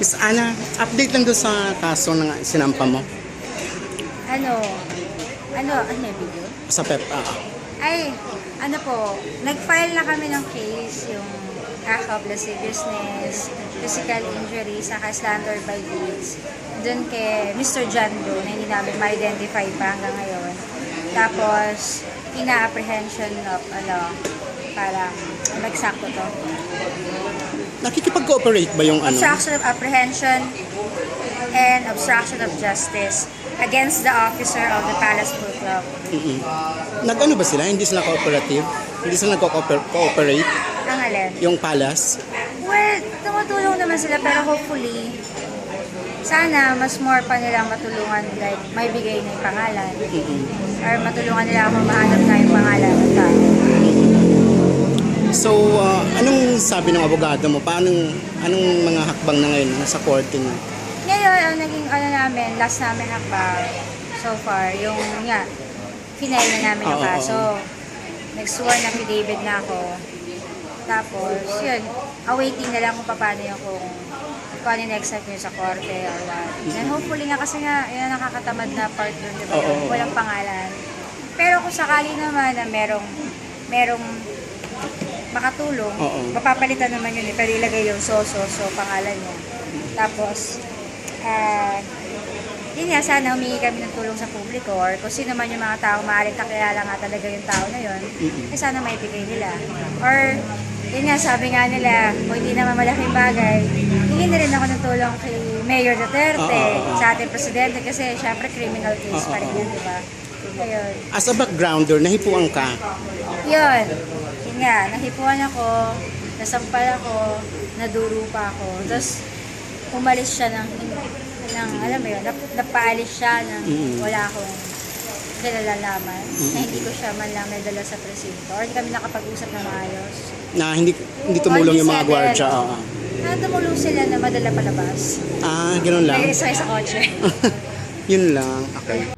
Miss Ana, update lang doon sa kaso na sinampa mo Ano yung video? sa PEP. Ay, ano po, nag-file na kami ng case, yung act of lasciviousness, physical injury, saka slander by deeds. Doon kay Mr. John Doe, na hindi namin ma-identify pa hanggang ngayon. Tapos, ina-apprehension of, parang, eksakto to. Nakikipag-cooperate ba yung Obstruction of apprehension and obstruction of justice against the officer of the Palace Pool Club. Nag-ano ba sila? Hindi sila cooperative? Hindi sila nagko-cooperate? Ang alin? Yung Palace? Well, tumutulong naman sila pero hopefully, sana mas more pa nilang matulungan, like may bigay na yung pangalan. Or matulungan nila ako mahanap na yung pangalan ng tao. So, anong sabi ng abogado mo? Anong mga hakbang na ngayon nasa korte na? Ngayon, ang naging namin, last namin hakbang so far, yung nga, final na namin yung kaso. Nag-sworn affidavit na ako. Tapos, yun, awaiting na lang kung paano yung kung ano yung next step nyo sa korte or what. And hopefully nga, kasi nga, yun ang nakakatamad na part doon, diba? Walang pangalan. Pero kung sakali naman na merong makatulong, mapapalitan naman yun, pero ilagay yung so pangalan niya. Tapos, yun nga, sana humingi kami ng tulong sa publiko or kung sino man yung mga tao maaaring kakilala nga talaga yung tao na yun, sana maibigay nila. Or, yun nga, sabi nga nila, kung hindi naman malaking bagay, hingin na rin ako ng tulong kay Mayor Duterte, sa ating presidente, kasi syempre criminal case pa rin yan, di ba? Ayun. As a backgrounder, nahipuan ka? Yun nga, nahipuan ako, nasampal ako, naduro pa ako. Tapos, umalis siya ng alam mo yun, napaalis siya ng wala akong nalalaman, na hindi ko siya man lang nadala sa presinto. Or hindi kami nakapag-usap na maayos. Na hindi tumulong yung mga gwardiya? Tumulong sila na madala palabas. Ganun lang? May isa sa kotse. Yun lang, okay.